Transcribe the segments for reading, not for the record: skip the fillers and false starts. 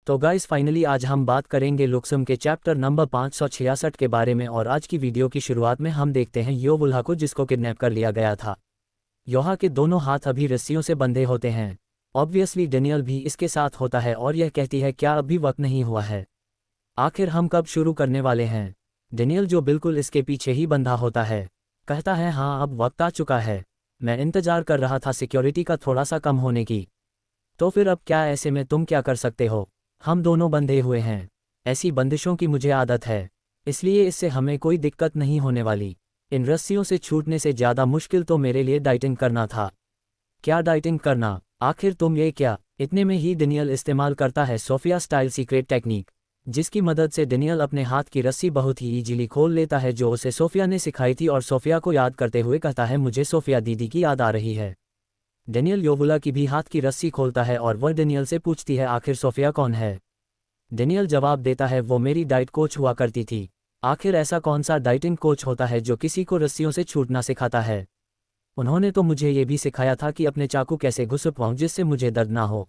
तो guys finally आज हम बात करेंगे लुक्सम के चैप्टर नंबर 566 के बारे में। और आज की वीडियो की शुरुआत में हम देखते हैं योवुल्हा को, जिसको किडनैप कर लिया गया था। योहा के दोनों हाथ अभी रस्सियों से बंधे होते हैं। ऑब्वियसली डेनियल भी इसके साथ होता है और यह कहती है क्या अभी वक्त नहीं हुआ है, आखिर हम कब शुरू करने वाले हैं। डेनियल जो बिल्कुल इसके पीछे ही बंधा होता है कहता है हाँ अब वक्त आ चुका है, मैं इंतजार कर रहा था सिक्योरिटी का थोड़ा सा कम होने की। तो फिर अब क्या, ऐसे में तुम क्या कर सकते हो, हम दोनों बंधे हुए हैं, ऐसी बंदिशों की मुझे आदत है, इसलिए इससे हमें कोई दिक्कत नहीं होने वाली। इन रस्सियों से छूटने से ज़्यादा मुश्किल तो मेरे लिए डाइटिंग करना था। क्या डाइटिंग करना, आखिर तुम ये क्या। इतने में ही डेनियल इस्तेमाल करता है सोफिया स्टाइल सीक्रेट टेक्निक, जिसकी मदद से डेनियल अपने हाथ की रस्सी बहुत ही इजीली खोल लेता है, जो उसे सोफिया ने सिखाई थी। और सोफिया को याद करते हुए कहता है मुझे सोफिया दीदी की याद आ रही है। डेनियल योवुला की भी हाथ की रस्सी खोलता है और वह डेनियल से पूछती है आखिर सोफिया कौन है। डेनियल जवाब देता है वो मेरी डाइट कोच हुआ करती थी। आखिर ऐसा कौन सा डाइटिंग कोच होता है जो किसी को रस्सियों से छूटना सिखाता है। उन्होंने तो मुझे ये भी सिखाया था कि अपने चाकू कैसे घुसपाऊं जिससे मुझे दर्द ना हो।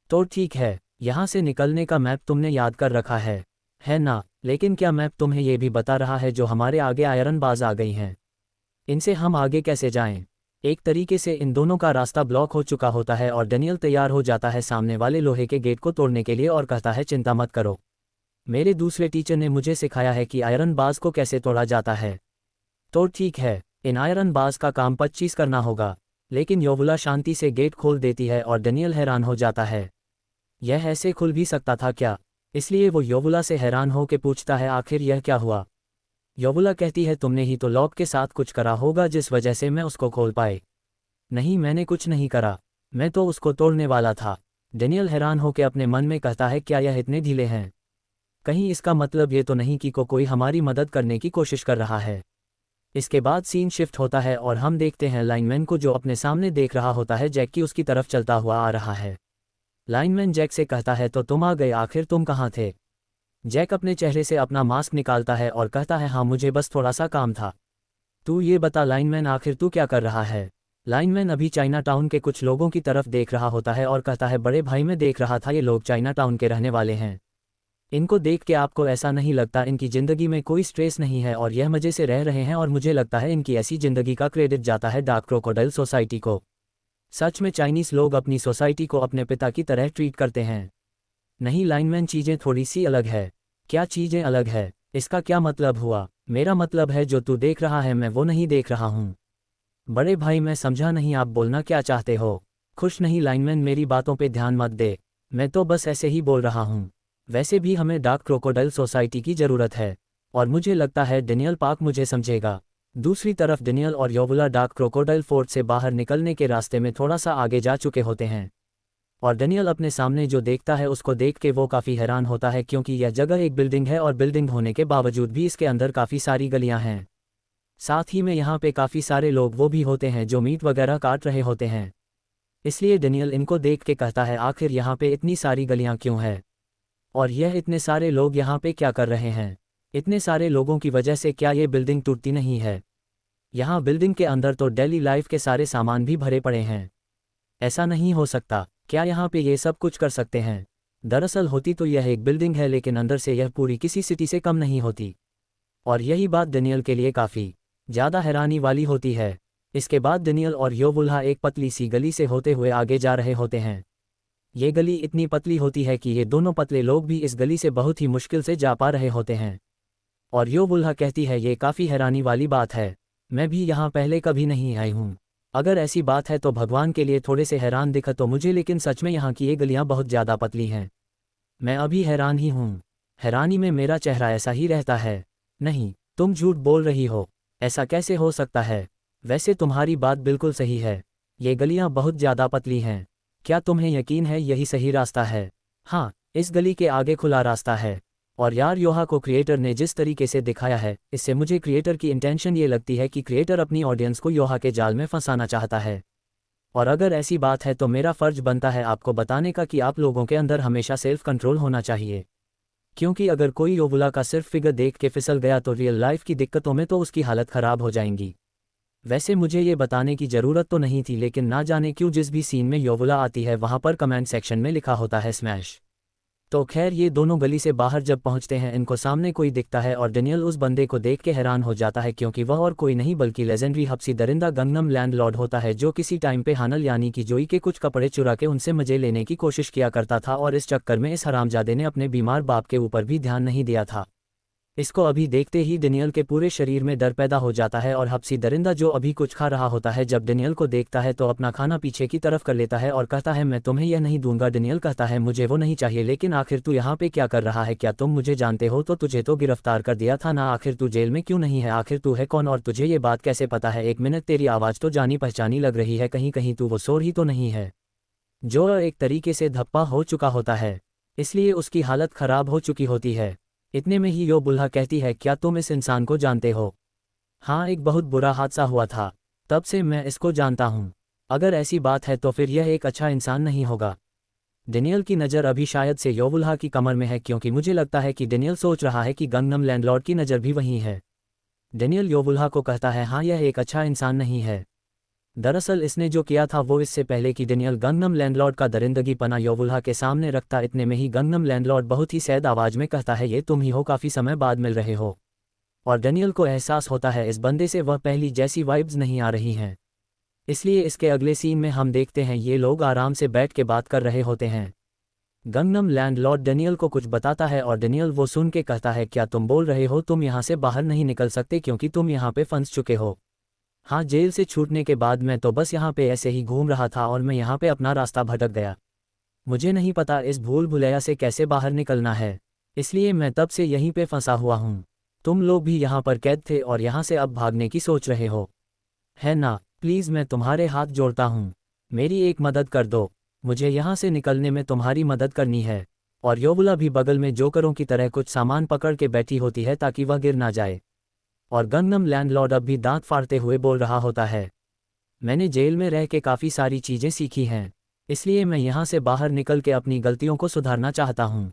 तो ठीक है, यहाँ से निकलने का मैप तुमने याद कर रखा है ना। लेकिन क्या मैप तुम्हें ये भी बता रहा है जो हमारे आगे आयरन बाज आ गई हैं, इनसे हम आगे कैसे जाएं। एक तरीके से इन दोनों का रास्ता ब्लॉक हो चुका होता है और डेनियल तैयार हो जाता है सामने वाले लोहे के गेट को तोड़ने के लिए और कहता है चिंता मत करो, मेरे दूसरे टीचर ने मुझे सिखाया है कि आयरन बाज को कैसे तोड़ा जाता है। तो ठीक है, इन आयरन बाज का काम 25 करना होगा। लेकिन योवुला शांति से गेट खोल देती है और डेनियल हैरान हो जाता है, यह ऐसे खुल भी सकता था क्या। इसलिए वो योवुला से हैरान हो के पूछता है आखिर यह क्या हुआ। योवुला कहती है तुमने ही तो लॉक के साथ कुछ करा होगा जिस वजह से मैं उसको खोल पाए। नहीं, मैंने कुछ नहीं करा, मैं तो उसको तोड़ने वाला था। डेनियल हैरान होकर अपने मन में कहता है क्या यह इतने ढीले हैं, कहीं इसका मतलब ये तो नहीं कि कोई हमारी मदद करने की कोशिश कर रहा है। इसके बाद सीन शिफ्ट होता है और हम देखते हैं लाइनमैन को, जो अपने सामने देख रहा होता है जैक की उसकी तरफ चलता हुआ आ रहा है। लाइनमैन जैक से कहता है तो तुम आ गए, आखिर तुम कहाँ थे। जैक अपने चेहरे से अपना मास्क निकालता है और कहता है हाँ मुझे बस थोड़ा सा काम था। तू ये बता लाइनमैन आखिर तू क्या कर रहा है। लाइनमैन अभी चाइना टाउन के कुछ लोगों की तरफ देख रहा होता है और कहता है बड़े भाई मैं देख रहा था ये लोग चाइना टाउन के रहने वाले हैं, इनको देख के आपको ऐसा नहीं लगता इनकी ज़िंदगी में कोई स्ट्रेस नहीं है और यह मज़े से रह रहे हैं, और मुझे लगता है इनकी ऐसी ज़िंदगी का क्रेडिट जाता है डार्क क्रोकोडाइल सोसाइटी को। सच में चाइनीज़ लोग अपनी सोसाइटी को अपने पिता की तरह ट्रीट करते हैं। नहीं लाइनमैन, चीज़ें थोड़ी सी अलग है। क्या चीज़ें अलग है, इसका क्या मतलब हुआ। मेरा मतलब है जो तू देख रहा है मैं वो नहीं देख रहा हूँ। बड़े भाई मैं समझा नहीं आप बोलना क्या चाहते हो। खुश नहीं लाइनमैन, मेरी बातों पे ध्यान मत दे, मैं तो बस ऐसे ही बोल रहा हूँ। वैसे भी हमें डार्क क्रोकोडाइल सोसाइटी की ज़रूरत है और मुझे लगता है डेनियल पार्क मुझे समझेगा। दूसरी तरफ डेनियल और योवुला डार्क क्रोकोडाइल फोर्ट से बाहर निकलने के रास्ते में थोड़ा सा आगे जा चुके होते हैं और डेनियल अपने सामने जो देखता है उसको देख के वो काफ़ी हैरान होता है, क्योंकि यह जगह एक बिल्डिंग है और बिल्डिंग होने के बावजूद भी इसके अंदर काफ़ी सारी गलियां हैं। साथ ही में यहाँ पे काफ़ी सारे लोग वो भी होते हैं जो मीट वगैरह काट रहे होते हैं। इसलिए डेनियल इनको देख के कहता है आखिर यहाँ पे इतनी सारी गलियाँ क्यों है और यह इतने सारे लोग यहाँ पे क्या कर रहे हैं। इतने सारे लोगों की वजह से क्या ये बिल्डिंग टूटती नहीं है। यहाँ बिल्डिंग के अंदर तो डेली लाइफ के सारे सामान भी भरे पड़े हैं, ऐसा नहीं हो सकता। क्या यहाँ पे ये सब कुछ कर सकते हैं। दरअसल होती तो यह एक बिल्डिंग है लेकिन अंदर से यह पूरी किसी सिटी से कम नहीं होती। और यही बात डेनियल के लिए काफ़ी ज़्यादा हैरानी वाली होती है। इसके बाद डेनियल और योवुल्हा एक पतली सी गली से होते हुए आगे जा रहे होते हैं। ये गली इतनी पतली होती है कि ये दोनों पतले लोग भी इस गली से बहुत ही मुश्किल से जा पा रहे होते हैं। और योवुल्हा कहती है ये काफ़ी हैरानी वाली बात है, मैं भी यहाँ पहले कभी नहीं आई हूँ। अगर ऐसी बात है तो भगवान के लिए थोड़े से हैरान दिखा तो मुझे, लेकिन सच में यहाँ की ये गलियाँ बहुत ज़्यादा पतली हैं। मैं अभी हैरान ही हूँ, हैरानी में मेरा चेहरा ऐसा ही रहता है। नहीं, तुम झूठ बोल रही हो, ऐसा कैसे हो सकता है। वैसे तुम्हारी बात बिल्कुल सही है, ये गलियाँ बहुत ज़्यादा पतली हैं। क्या तुम्हें यकीन है यही सही रास्ता है। हाँ, इस गली के आगे खुला रास्ता है। और यार योहा को क्रिएटर ने जिस तरीके से दिखाया है, इससे मुझे क्रिएटर की इंटेंशन ये लगती है कि क्रिएटर अपनी ऑडियंस को योहा के जाल में फंसाना चाहता है। और अगर ऐसी बात है तो मेरा फ़र्ज बनता है आपको बताने का कि आप लोगों के अंदर हमेशा सेल्फ कंट्रोल होना चाहिए, क्योंकि अगर कोई योवुला का सिर्फ फिगर देख के फिसल गया तो रियल लाइफ की दिक्कतों में तो उसकी हालत ख़राब हो जाएंगी। वैसे मुझे ये बताने की ज़रूरत तो नहीं थी, लेकिन ना जाने क्यों जिस भी सीन में योवुला आती है वहाँ पर कमेंट सेक्शन में लिखा होता है स्मैश। तो खैर ये दोनों गली से बाहर जब पहुंचते हैं इनको सामने कोई दिखता है और डेनियल उस बंदे को देख के हैरान हो जाता है क्योंकि वह और कोई नहीं बल्कि लेजेंडरी हब्सी दरिंदा गंगनम लैंडलॉर्ड होता है जो किसी टाइम पे हानल यानी कि जोई के कुछ कपड़े चुरा के उनसे मजे लेने की कोशिश किया करता था और इस चक्कर में इस हरामजादे ने अपने बीमार बाप के ऊपर भी ध्यान नहीं दिया था। इसको अभी देखते ही डेनियल के पूरे शरीर में डर पैदा हो जाता है और हब्सी दरिंदा जो अभी कुछ खा रहा होता है जब डेनियल को देखता है तो अपना खाना पीछे की तरफ कर लेता है और कहता है मैं तुम्हें यह नहीं दूंगा। डेनियल कहता है मुझे वो नहीं चाहिए, लेकिन आखिर तू यहाँ पे क्या कर रहा है? क्या तुम मुझे जानते हो? तो तुझे तो गिरफ्तार कर दिया था ना, आखिर तू जेल में क्यों नहीं है? आखिर तू है कौन और तुझे ये बात कैसे पता है? एक मिनट, तेरी आवाज़ तो जानी पहचानी लग रही है, कहीं कहीं तू वो शोर ही तो नहीं है जो एक तरीके से धप्पा हो चुका होता है, इसलिए उसकी हालत खराब हो चुकी होती है। इतने में ही यो बुल्हा कहती है क्या तुम इस इंसान को जानते हो? हाँ, एक बहुत बुरा हादसा हुआ था, तब से मैं इसको जानता हूँ। अगर ऐसी बात है तो फिर यह एक अच्छा इंसान नहीं होगा। डेनियल की नज़र अभी शायद से यो बुल्हा की कमर में है क्योंकि मुझे लगता है कि डेनियल सोच रहा है कि गंगनम लैंडलॉर्ड की नज़र भी वहीं है। डेनियल यो बुल्हा को कहता है हाँ, यह एक अच्छा इंसान नहीं है। दरअसल इसने जो किया था वो इससे पहले कि डेनियल गंगनम लैंडलॉर्ड का दरिंदगी पना यो बुल्हा के सामने रखता। इतने में ही गंगनम लैंडलॉर्ड बहुत ही सैद आवाज़ में कहता है ये तुम ही हो, काफ़ी समय बाद मिल रहे हो। और डेनियल को एहसास होता है इस बंदे से वह पहली जैसी वाइब्स नहीं आ रही हैं। इसलिए इसके अगले सीन में हम देखते हैं ये लोग आराम से बैठ के बात कर रहे होते हैं। गंगनम लैंडलॉर्ड डेनियल को कुछ बताता है और डेनियल वो सुन के कहता है क्या तुम बोल रहे हो? तुम यहाँ से बाहर नहीं निकल सकते क्योंकि तुम यहाँ पे फंस चुके हो। हाँ, जेल से छूटने के बाद मैं तो बस यहाँ पे ऐसे ही घूम रहा था और मैं यहाँ पे अपना रास्ता भटक गया। मुझे नहीं पता इस भूल भुलैया से कैसे बाहर निकलना है, इसलिए मैं तब से यहीं पे फंसा हुआ हूँ। तुम लोग भी यहाँ पर कैद थे और यहाँ से अब भागने की सोच रहे हो, है ना? प्लीज़ मैं तुम्हारे हाथ जोड़ता हूँ, मेरी एक मदद कर दो। मुझे यहाँ से निकलने में तुम्हारी मदद करनी है। और योबुला भी बगल में जोकरों की तरह कुछ सामान पकड़ के बैठी होती है ताकि वह गिर ना जाए। और गंगनम लैंडलॉर्ड अब भी दांत फाड़ते हुए बोल रहा होता है मैंने जेल में रह के काफ़ी सारी चीज़ें सीखी हैं, इसलिए मैं यहाँ से बाहर निकल के अपनी गलतियों को सुधारना चाहता हूँ।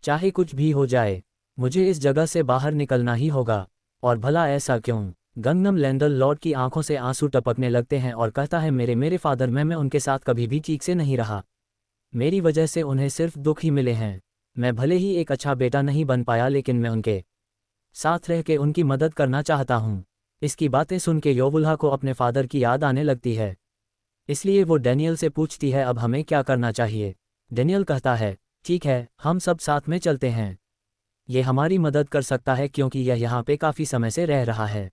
चाहे कुछ भी हो जाए मुझे इस जगह से बाहर निकलना ही होगा। और भला ऐसा क्यों? गंगनम लैंडलॉर्ड की आंखों से आंसू टपकने लगते हैं और कहता है मेरे फादर मैं उनके साथ कभी भी ठीक से नहीं रहा। मेरी वजह से उन्हें सिर्फ दुख ही मिले हैं। मैं भले ही एक अच्छा बेटा नहीं बन पाया लेकिन मैं उनके साथ रह के उनकी मदद करना चाहता हूँ। इसकी बातें सुन के योबुल्हा को अपने फादर की याद आने लगती है, इसलिए वो डेनियल से पूछती है अब हमें क्या करना चाहिए? डेनियल कहता है ठीक है, हम सब साथ में चलते हैं। ये हमारी मदद कर सकता है क्योंकि यह यहाँ पे काफ़ी समय से रह रहा है।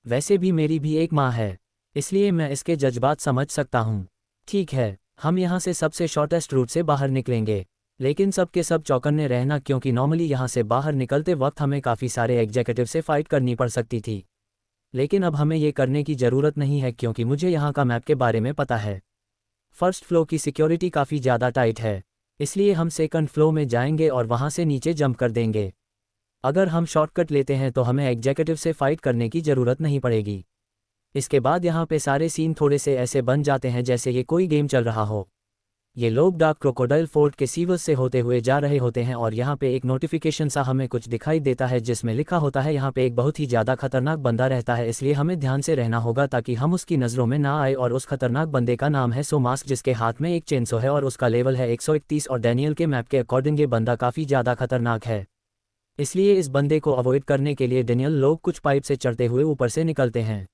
वैसे भी मेरी भी एक माँ है, इसलिए मैं इसके जज्बात समझ सकता हूँ। ठीक है, हम यहाँ से सबसे शॉर्टेस्ट रूट से बाहर निकलेंगे, लेकिन सब के सब चौकन्ने रहना क्योंकि नॉर्मली यहाँ से बाहर निकलते वक्त हमें काफ़ी सारे एग्जीक्यूटिव से फाइट करनी पड़ सकती थी, लेकिन अब हमें ये करने की ज़रूरत नहीं है क्योंकि मुझे यहाँ का मैप के बारे में पता है। फर्स्ट फ्लोर की सिक्योरिटी काफ़ी ज़्यादा टाइट है, इसलिए हम सेकंड फ्लोर में जाएंगे और वहाँ से नीचे जंप कर देंगे। अगर हम शॉर्टकट लेते हैं तो हमें एग्जीक्यूटिव से फाइट करने की ज़रूरत नहीं पड़ेगी। इसके बाद यहाँ पे सारे सीन थोड़े से ऐसे बन जाते हैं जैसे ये कोई गेम चल रहा हो। ये लोग डार्क क्रोकोडाइल फोर्ट के सीवर्स से होते हुए जा रहे होते हैं और यहाँ पे एक नोटिफिकेशन सा हमें कुछ दिखाई देता है जिसमें लिखा होता है यहाँ पे एक बहुत ही ज़्यादा खतरनाक बंदा रहता है, इसलिए हमें ध्यान से रहना होगा ताकि हम उसकी नज़रों में ना आए। और उस खतरनाक बंदे का नाम है सोमास्क, जिसके हाथ में एक चेनसो है और उसका लेवल है 131 और डेनियल के मैप के अकॉर्डिंग ये बंदा काफ़ी ज़्यादा खतरनाक है। इसलिए इस बंदे को अवॉइड करने के लिए डेनियल लोग कुछ पाइप से चढ़ते हुए ऊपर से निकलते हैं।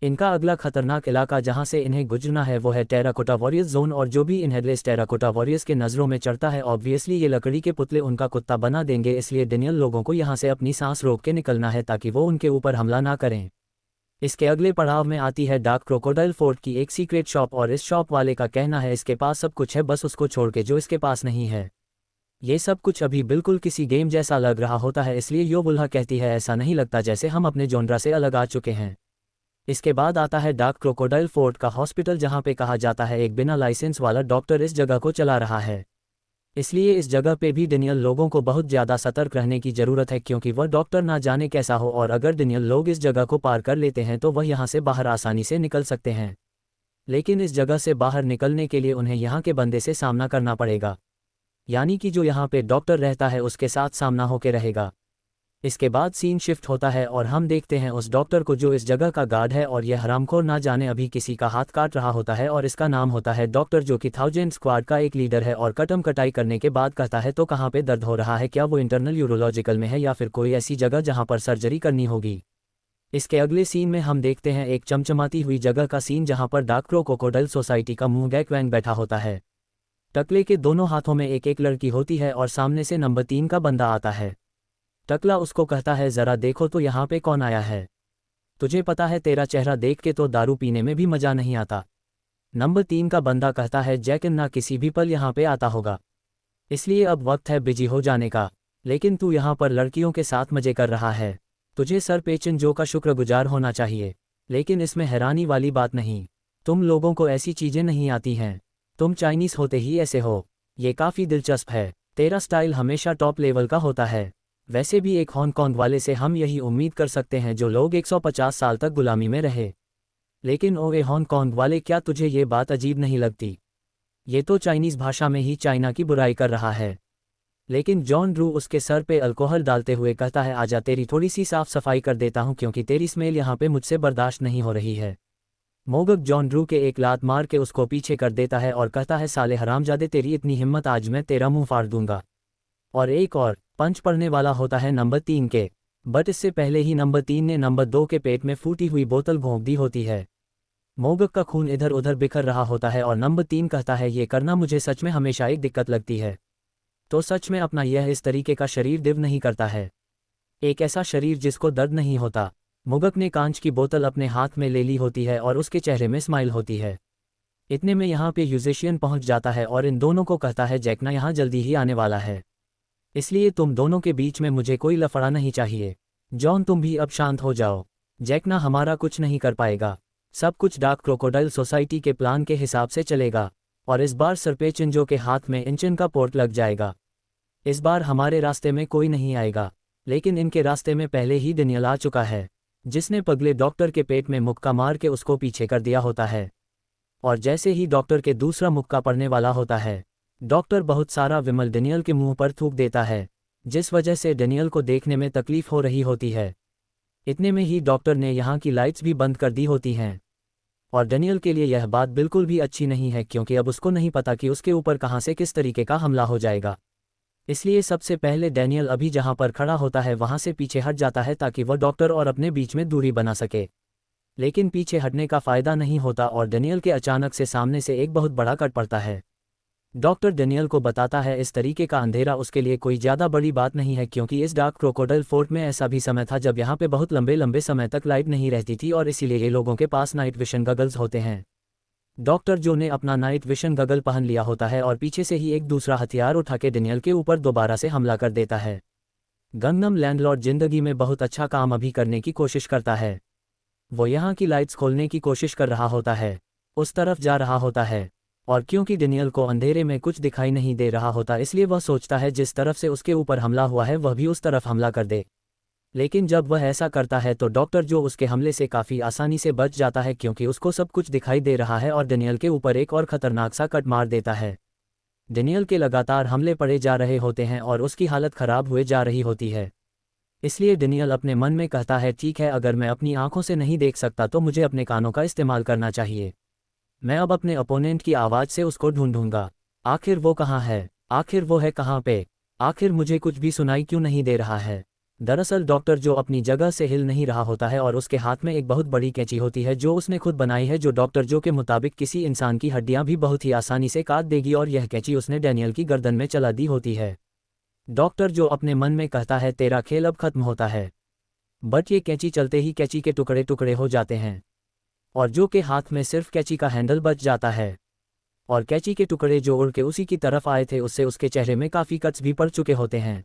इनका अगला खतरनाक इलाका जहां से इन्हें गुजरना है वो है टेराकोटा वॉरियर्स जोन, और जो भी इन हेडलेस टेराकोटा वॉरियर्स के नज़रों में चढ़ता है ऑब्वियसली ये लकड़ी के पुतले उनका कुत्ता बना देंगे, इसलिए डेनियल लोगों को यहां से अपनी सांस रोक के निकलना है ताकि वो उनके ऊपर हमला ना करें। इसके अगले पड़ाव में आती है डार्क क्रोकोडाइल फोर्ट की एक सीक्रेट शॉप, और इस शॉप वाले का कहना है इसके पास सब कुछ है बस उसको छोड़ के जो इसके पास नहीं है। ये सब कुछ अभी बिल्कुल किसी गेम जैसा लग रहा होता है, इसलिए योबुल्हा कहती है ऐसा नहीं लगता जैसे हम अपने जोनरा से अलग आ चुके हैं। इसके बाद आता है डार्क क्रोकोडाइल फोर्ट का हॉस्पिटल, जहां पे कहा जाता है एक बिना लाइसेंस वाला डॉक्टर इस जगह को चला रहा है। इसलिए इस जगह पे भी डेनियल लोगों को बहुत ज़्यादा सतर्क रहने की ज़रूरत है क्योंकि वह डॉक्टर ना जाने कैसा हो, और अगर डेनियल लोग इस जगह को पार कर लेते हैं तो वह यहाँ से बाहर आसानी से निकल सकते हैं। लेकिन इस जगह से बाहर निकलने के लिए उन्हें यहाँ के बंदे से सामना करना पड़ेगा, यानी कि जो यहाँ पे डॉक्टर रहता है उसके साथ सामना होके रहेगा। इसके बाद सीन शिफ्ट होता है और हम देखते हैं उस डॉक्टर को जो इस जगह का गार्ड है, और यह हरामखोर ना जाने अभी किसी का हाथ काट रहा होता है, और इसका नाम होता है डॉक्टर, जो कि 1000 स्क्वाड का एक लीडर है। और कटम कटाई करने के बाद कहता है, तो कहाँ पे दर्द हो रहा है, क्या वो इंटरनल यूरोलॉजिकल में है या फिर कोई ऐसी जगह जहाँ पर सर्जरी करनी होगी। इसके अगले सीन में हम देखते हैं एक चमचमाती हुई जगह का सीन, जहाँ पर डार्क क्रोकोडाइल सोसाइटी का मुंह गैकवैंग बैठा होता है। टकले के दोनों हाथों में एक एक लड़की होती है और सामने से नंबर 3 का बंदा आता है। टकला उसको कहता है, ज़रा देखो तो यहाँ पे कौन आया है। तुझे पता है तेरा चेहरा देख के तो दारू पीने में भी मज़ा नहीं आता। नंबर 3 का बंदा कहता है, जैकिन ना किसी भी पल यहाँ पे आता होगा, इसलिए अब वक्त है बिजी हो जाने का। लेकिन तू यहाँ पर लड़कियों के साथ मज़े कर रहा है, तुझे सर पेचन जो का शुक्रगुजार होना चाहिए। लेकिन इसमें हैरानी वाली बात नहीं, तुम लोगों को ऐसी चीज़ें नहीं आती हैं, तुम चाइनीज़ होते ही ऐसे हो। ये काफ़ी दिलचस्प है, तेरा स्टाइल हमेशा टॉप लेवल का होता है। वैसे भी एक हांगकांग वाले से हम यही उम्मीद कर सकते हैं जो लोग 150 साल तक गुलामी में रहे। लेकिन ओए हांगकांग वाले, क्या तुझे ये बात अजीब नहीं लगती? ये तो चाइनीज़ भाषा में ही चाइना की बुराई कर रहा है। लेकिन जॉन ड्रू उसके सर पे अल्कोहल डालते हुए कहता है, आजा तेरी थोड़ी सी साफ सफाई कर देता हूँ, क्योंकि तेरी स्मेल यहाँ पे मुझसे बर्दाश्त नहीं हो रही है। मोगक जॉन ड्रू के एक लात मार के उसको पीछे कर देता है और कहता है, साले हरामजादे, तेरी इतनी हिम्मत, आज मैं तेरा मुंह फाड़ दूंगा। और एक और पंच पड़ने वाला होता है नंबर 3 के, बट इससे पहले ही नंबर 3 ने नंबर 2 के पेट में फूटी हुई बोतल भोंक दी होती है। मोगक का खून इधर उधर बिखर रहा होता है और नंबर 3 कहता है, ये करना मुझे सच में हमेशा एक दिक्कत लगती है। तो सच में अपना यह इस तरीके का शरीर दिव नहीं करता है, एक ऐसा शरीर जिसको दर्द नहीं होता। मोगक ने कांच की बोतल अपने हाथ में ले ली होती है और उसके चेहरे में स्माइल होती है। इतने में यहाँ पे यूजेशियन पहुँच जाता है और इन दोनों को कहता है, जैकना यहाँ जल्दी ही आने वाला है, इसलिए तुम दोनों के बीच में मुझे कोई लफड़ा नहीं चाहिए। जॉन, तुम भी अब शांत हो जाओ, जैकना हमारा कुछ नहीं कर पाएगा, सब कुछ डार्क क्रोकोडाइल सोसाइटी के प्लान के हिसाब से चलेगा। और इस बार सरपेचिंजो के हाथ में इंजन का पोर्ट लग जाएगा। इस बार हमारे रास्ते में कोई नहीं आएगा, लेकिन इनके रास्ते में पहले ही डेनियल आ चुका है, जिसने पगले डॉक्टर के पेट में मुक्का मार के उसको पीछे कर दिया होता है। और जैसे ही डॉक्टर के दूसरा मुक्का पड़ने वाला होता है, डॉक्टर बहुत सारा विमल डेनियल के मुंह पर थूक देता है, जिस वजह से डेनियल को देखने में तकलीफ हो रही होती है। इतने में ही डॉक्टर ने यहाँ की लाइट्स भी बंद कर दी होती हैं। और डेनियल के लिए यह बात बिल्कुल भी अच्छी नहीं है, क्योंकि अब उसको नहीं पता कि उसके ऊपर कहाँ से किस तरीके का हमला हो जाएगा। इसलिए सबसे पहले डेनियल अभी जहाँ पर खड़ा होता है वहाँ से पीछे हट जाता है, ताकि वह डॉक्टर और अपने बीच में दूरी बना सके। लेकिन पीछे हटने का फ़ायदा नहीं होता और डेनियल के अचानक से सामने से एक बहुत बड़ा कट पड़ता है। डॉक्टर डेनियल को बताता है, इस तरीके का अंधेरा उसके लिए कोई ज़्यादा बड़ी बात नहीं है, क्योंकि इस डार्क क्रोकोडाइल फोर्ट में ऐसा भी समय था जब यहाँ पे बहुत लंबे लंबे समय तक लाइट नहीं रहती थी, और इसीलिए ये लोगों के पास नाइट विशन गगल्स होते हैं। डॉक्टर जो ने अपना नाइट विशन गगल पहन लिया होता है और पीछे से ही एक दूसरा हथियार उठा के डेनियल के ऊपर दोबारा से हमला कर देता है। गंगनम लैंडलॉर्ड जिंदगी में बहुत अच्छा काम अभी करने की कोशिश करता है। वो यहाँ की लाइट्स खोलने की कोशिश कर रहा होता है, उस तरफ जा रहा होता है, और क्योंकि डेनियल को अंधेरे में कुछ दिखाई नहीं दे रहा होता, इसलिए वह सोचता है जिस तरफ से उसके ऊपर हमला हुआ है वह भी उस तरफ हमला कर दे। लेकिन जब वह ऐसा करता है तो डॉक्टर जो उसके हमले से काफ़ी आसानी से बच जाता है, क्योंकि उसको सब कुछ दिखाई दे रहा है, और डेनियल के ऊपर एक और ख़तरनाक सा कट मार देता है। डेनियल के लगातार हमले पड़े जा रहे होते हैं और उसकी हालत ख़राब हुए जा रही होती है। इसलिए डेनियल अपने मन में कहता है, ठीक है, अगर मैं अपनी आंखों से नहीं देख सकता तो मुझे अपने कानों का इस्तेमाल करना चाहिए। मैं अब अपने अपोनेंट की आवाज़ से उसको ढूंढूंगा। आखिर वो कहाँ है, आखिर वो है कहाँ पे, आखिर मुझे कुछ भी सुनाई क्यों नहीं दे रहा है। दरअसल डॉक्टर जो अपनी जगह से हिल नहीं रहा होता है और उसके हाथ में एक बहुत बड़ी कैंची होती है जो उसने खुद बनाई है, जो डॉक्टर जो के मुताबिक किसी इंसान की हड्डियां भी बहुत ही आसानी से काट देगी, और यह कैंची उसने डेनियल की गर्दन में चला दी होती है। डॉक्टर जो अपने मन में कहता है, तेरा खेल अब खत्म होता है। बट ये कैंची चलते ही कैंची के टुकड़े टुकड़े हो जाते हैं, और जो के हाथ में सिर्फ कैंची का हैंडल बच जाता है, और कैंची के टुकड़े जो उड़ के उसी की तरफ आए थे उससे उसके चेहरे में काफ़ी कट्स भी पड़ चुके होते हैं,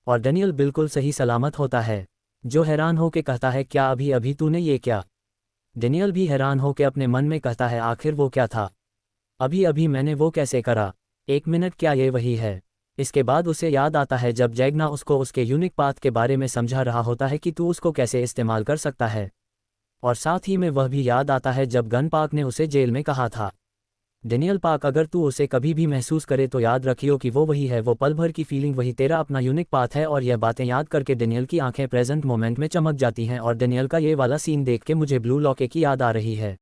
और डेनियल बिल्कुल सही सलामत होता है। जो हैरान हो के कहता है, क्या अभी अभी तूने ये क्या? डेनियल भी हैरान हो के अपने मन में कहता है, आखिर वो क्या था, अभी अभी मैंने वो कैसे करा? 1 मिनट, क्या ये वही है? इसके बाद उसे याद आता है जब जैगना उसको उसके यूनिक पाथ के बारे में समझा रहा होता है कि तू उसको कैसे इस्तेमाल कर सकता है, और साथ ही में वह भी याद आता है जब गन पार्क ने उसे जेल में कहा था, डेनियल पार्क, अगर तू उसे कभी भी महसूस करे तो याद रखियो कि वो वही है, वो पल भर की फीलिंग, वही तेरा अपना यूनिक पाथ है। और यह बातें याद करके डेनियल की आंखें प्रेजेंट मोमेंट में चमक जाती हैं और डेनियल का ये वाला सीन देख के मुझे ब्लू लॉक की याद आ रही है।